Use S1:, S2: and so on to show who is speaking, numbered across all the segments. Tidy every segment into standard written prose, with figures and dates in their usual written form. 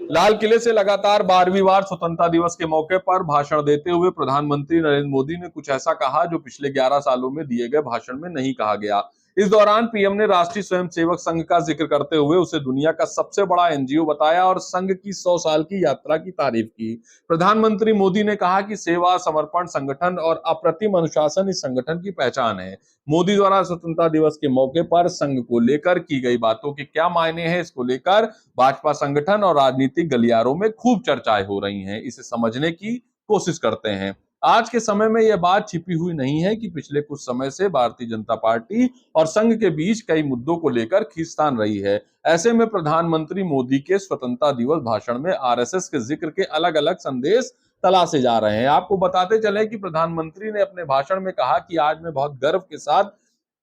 S1: लाल किले से लगातार 12वीं बार स्वतंत्रता दिवस के मौके पर भाषण देते हुए प्रधानमंत्री नरेंद्र मोदी ने कुछ ऐसा कहा जो पिछले 11 सालों में दिए गए भाषण में नहीं कहा गया। इस दौरान पीएम ने राष्ट्रीय स्वयंसेवक संघ का जिक्र करते हुए उसे दुनिया का सबसे बड़ा एनजीओ बताया और संघ की 100 साल की यात्रा की तारीफ की। प्रधानमंत्री मोदी ने कहा कि सेवा, समर्पण, संगठन और अप्रतिम अनुशासन इस संगठन की पहचान है। मोदी द्वारा स्वतंत्रता दिवस के मौके पर संघ को लेकर की गई बातों के क्या मायने हैं, इसको लेकर भाजपा संगठन और राजनीतिक गलियारों में खूब चर्चाएं हो रही हैं। इसे समझने की कोशिश करते हैं। आज के समय में यह बात छिपी हुई नहीं है कि पिछले कुछ समय से भारतीय जनता पार्टी और संघ के बीच कई मुद्दों को लेकर खींचतान रही है। ऐसे में प्रधानमंत्री मोदी के स्वतंत्रता दिवस भाषण में आरएसएस के जिक्र के अलग अलग संदेश तलाशे जा रहे हैं। आपको बताते चले कि प्रधानमंत्री ने अपने भाषण में कहा कि आज मैं बहुत गर्व के साथ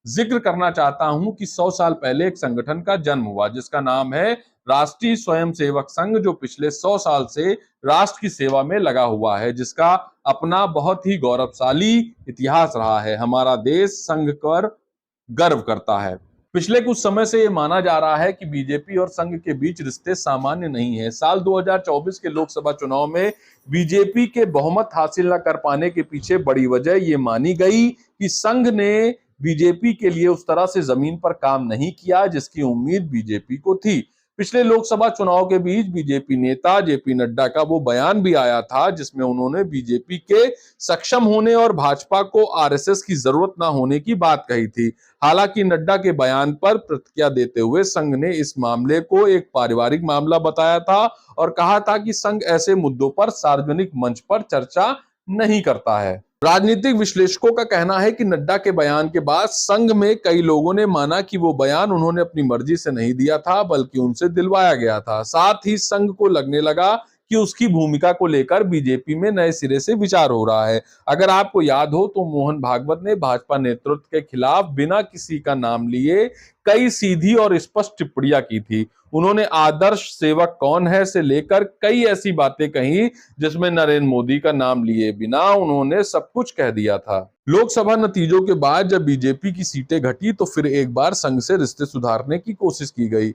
S1: जिक्र करना चाहता हूं कि 100 साल पहले एक संगठन का जन्म हुआ जिसका नाम है राष्ट्रीय स्वयंसेवक संघ, जो पिछले 100 साल से राष्ट्र की सेवा में लगा हुआ है, जिसका अपना बहुत ही गौरवशाली इतिहास रहा है। हमारा देश संघ पर गर्व करता है। पिछले कुछ समय से यह माना जा रहा है कि बीजेपी और संघ के बीच रिश्ते सामान्य नहीं है। साल 2024 के लोकसभा चुनाव में बीजेपी के बहुमत हासिल न कर पाने के पीछे बड़ी वजह यह मानी गई कि संघ ने बीजेपी के लिए उस तरह से जमीन पर काम नहीं किया जिसकी उम्मीद बीजेपी को थी। पिछले लोकसभा चुनाव के बीच बीजेपी नेता जेपी नड्डा का वो बयान भी आया था जिसमें उन्होंने बीजेपी के सक्षम होने और भाजपा को आरएसएस की जरूरत न होने की बात कही थी। हालांकि नड्डा के बयान पर प्रतिक्रिया देते हुए संघ ने इस मामले को एक पारिवारिक मामला बताया था और कहा था कि संघ ऐसे मुद्दों पर सार्वजनिक मंच पर चर्चा नहीं करता है। राजनीतिक विश्लेषकों का कहना है कि नड्डा के बयान के बाद संघ में कई लोगों ने माना कि वो बयान उन्होंने अपनी मर्जी से नहीं दिया था बल्कि उनसे दिलवाया गया था। साथ ही संघ को लगने लगा कि उसकी भूमिका को लेकर बीजेपी में नए सिरे से विचार हो रहा है। अगर आपको याद हो तो मोहन भागवत ने भाजपा नेतृत्व के खिलाफ बिना किसी का नाम लिए कई सीधी और स्पष्ट टिप्पणियां की थी। उन्होंने आदर्श सेवक कौन है से लेकर कई ऐसी बातें कही जिसमें नरेंद्र मोदी का नाम लिए बिना उन्होंने सब कुछ कह दिया था। लोकसभा नतीजों के बाद जब बीजेपी की सीटें घटी तो फिर एक बार संघ से रिश्ते सुधारने की कोशिश की गई।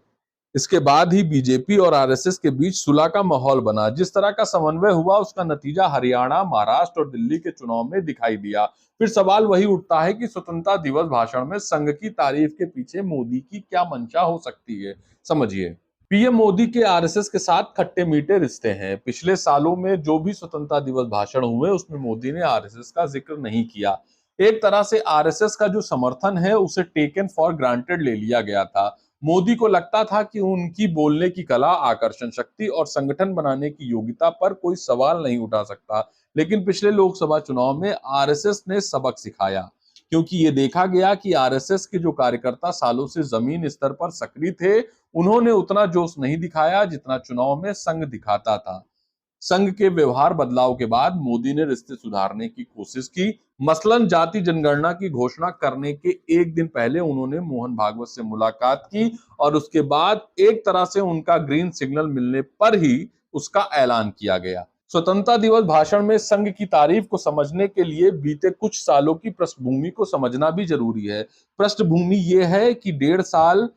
S1: इसके बाद ही बीजेपी और आरएसएस के बीच सुलह का माहौल बना। जिस तरह का समन्वय हुआ उसका नतीजा हरियाणा, महाराष्ट्र और दिल्ली के चुनाव में दिखाई दिया। फिर सवाल वही उठता है कि स्वतंत्रता दिवस भाषण में संघ की तारीफ के पीछे मोदी की क्या मंशा हो सकती है। समझिए, पीएम मोदी के आरएसएस के साथ खट्टे मीठे रिश्ते हैं। पिछले सालों में जो भी स्वतंत्रता दिवस भाषण हुए उसमें मोदी ने आरएसएस का जिक्र नहीं किया। एक तरह से आरएसएस का जो समर्थन है उसे टेकन फॉर ग्रांटेड ले लिया गया था। मोदी को लगता था कि उनकी बोलने की कला, आकर्षण शक्ति और संगठन बनाने की योग्यता पर कोई सवाल नहीं उठा सकता। लेकिन पिछले लोकसभा चुनाव में आरएसएस ने सबक सिखाया, क्योंकि ये देखा गया कि आरएसएस के जो कार्यकर्ता सालों से जमीन स्तर पर सक्रिय थे, उन्होंने उतना जोश नहीं दिखाया जितना चुनाव में संघ दिखाता था। संघ के व्यवहार बदलाव के बाद मोदी ने रिश्ते सुधारने की कोशिश की। मसलन जाति जनगणना की घोषणा करने के एक दिन पहले उन्होंने मोहन भागवत से मुलाकात की और उसके बाद एक तरह से उनका ग्रीन सिग्नल मिलने पर ही उसका ऐलान किया गया। स्वतंत्रता दिवस भाषण में संघ की तारीफ को समझने के लिए बीते कुछ सालों की पृष्ठभूमि को समझना भी जरूरी है। पृष्ठभूमि ये है कि 1.5 साल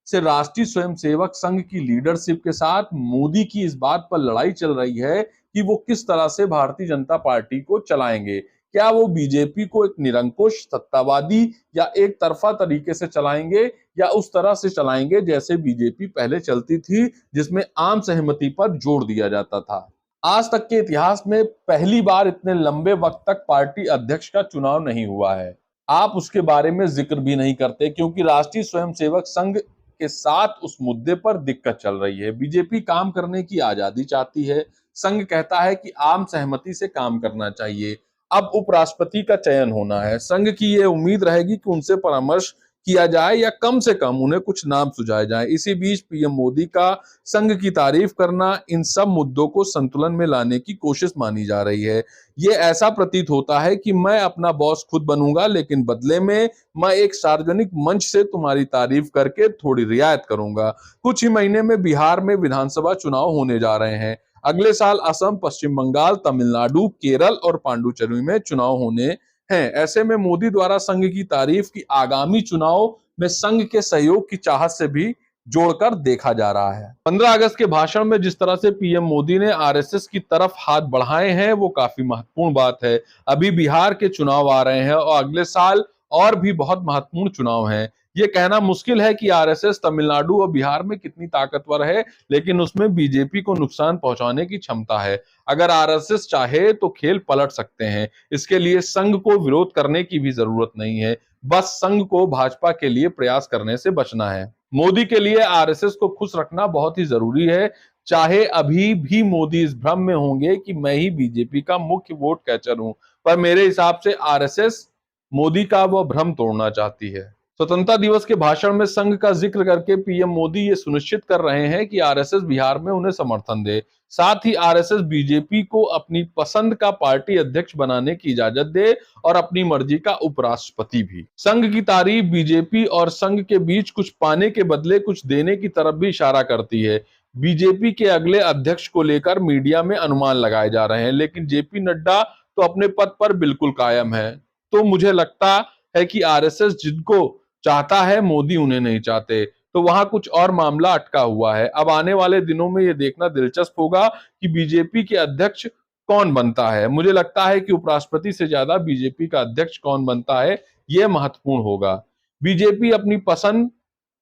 S1: से राष्ट्रीय स्वयंसेवक संघ की लीडरशिप के साथ मोदी की इस बात पर लड़ाई चल रही है कि वो किस तरह से भारतीय जनता पार्टी को चलाएंगे। क्या वो बीजेपी को एक निरंकुश, सत्तावादी या एक तरफा तरीके से चलाएंगे, या उस तरह से चलाएंगे जैसे बीजेपी पहले चलती थी, जिसमें आम सहमति पर जोर दिया जाता था। आज तक के इतिहास में पहली बार इतने लंबे वक्त तक पार्टी अध्यक्ष का चुनाव नहीं हुआ है। आप उसके बारे में जिक्र भी नहीं करते क्योंकि राष्ट्रीय स्वयंसेवक संघ के साथ उस मुद्दे पर दिक्कत चल रही है। बीजेपी काम करने की आजादी चाहती है, संघ कहता है कि आम सहमति से काम करना चाहिए। अब उपराष्ट्रपति का चयन होना है, संघ की यह उम्मीद रहेगी कि उनसे परामर्श किया जाए या कम से कम उन्हें कुछ नाम सुझाए जाए। इसी बीच पीएम मोदी का संघ की तारीफ करना इन सब मुद्दों को संतुलन में लाने की कोशिश मानी जा रही है। ये ऐसा प्रतीत होता है कि मैं अपना बॉस खुद बनूंगा, लेकिन बदले में मैं एक सार्वजनिक मंच से तुम्हारी तारीफ करके थोड़ी रियायत करूंगा। कुछ ही महीने में बिहार में विधानसभा चुनाव होने जा रहे हैं। अगले साल असम, पश्चिम बंगाल, तमिलनाडु, केरल और पांडुचेरी में चुनाव होने हैं। ऐसे में मोदी द्वारा संघ की तारीफ की आगामी चुनाव में संघ के सहयोग की चाहत से भी जोड़कर देखा जा रहा है। 15 अगस्त के भाषण में जिस तरह से पीएम मोदी ने आरएसएस की तरफ हाथ बढ़ाए हैं वो काफी महत्वपूर्ण बात है। अभी बिहार के चुनाव आ रहे हैं और अगले साल और भी बहुत महत्वपूर्ण चुनाव हैं। ये कहना मुश्किल है कि आरएसएस तमिलनाडु और बिहार में कितनी ताकतवर है, लेकिन उसमें बीजेपी को नुकसान पहुंचाने की क्षमता है। अगर आरएसएस चाहे तो खेल पलट सकते हैं। इसके लिए संघ को विरोध करने की भी जरूरत नहीं है, बस संघ को भाजपा के लिए प्रयास करने से बचना है। मोदी के लिए आरएसएस को खुश रखना बहुत ही जरूरी है। चाहे अभी भी मोदी इस भ्रम में होंगे कि मैं ही बीजेपी का मुख्य वोट कैचर हूं, पर मेरे हिसाब से आरएसएस मोदी का वह भ्रम तोड़ना चाहती है। स्वतंत्रता दिवस के भाषण में संघ का जिक्र करके पीएम मोदी ये सुनिश्चित कर रहे हैं कि आरएसएस बिहार में उन्हें समर्थन दे। साथ ही आरएसएस बीजेपी को अपनी पसंद का पार्टी अध्यक्ष बनाने की इजाजत दे और अपनी मर्जी का उपराष्ट्रपति भी। संघ की तारीफ बीजेपी और संघ के बीच कुछ पाने के बदले कुछ देने की तरफ भी इशारा करती है। बीजेपी के अगले अध्यक्ष को लेकर मीडिया में अनुमान लगाए जा रहे हैं, लेकिन जेपी नड्डा तो अपने पद पर बिल्कुल कायम है। तो मुझे लगता है कि आरएसएस जिनको चाहता है, मोदी उन्हें नहीं चाहते, तो वहां कुछ और मामला अटका हुआ है। अब आने वाले दिनों में यह देखना दिलचस्प होगा कि बीजेपी के अध्यक्ष कौन बनता है। मुझे लगता है कि उपराष्ट्रपति से ज्यादा बीजेपी का अध्यक्ष कौन बनता है यह महत्वपूर्ण होगा। बीजेपी अपनी पसंद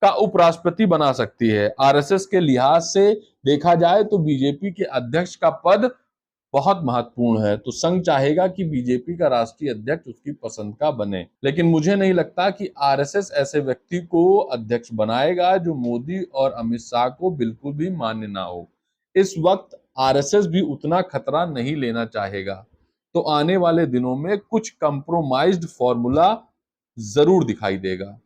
S1: का उपराष्ट्रपति बना सकती है। आरएसएस के लिहाज से देखा जाए तो बीजेपी के अध्यक्ष का पद बहुत महत्वपूर्ण है, तो संघ चाहेगा कि बीजेपी का राष्ट्रीय अध्यक्ष उसकी पसंद का बने, लेकिन मुझे नहीं लगता कि आरएसएस ऐसे व्यक्ति को अध्यक्ष बनाएगा जो मोदी और अमित शाह को बिल्कुल भी मान्य ना हो। इस वक्त आरएसएस भी उतना खतरा नहीं लेना चाहेगा, तो आने वाले दिनों में कुछ कंप्रोमाइज्ड फॉर्मूला जरूर दिखाई देगा।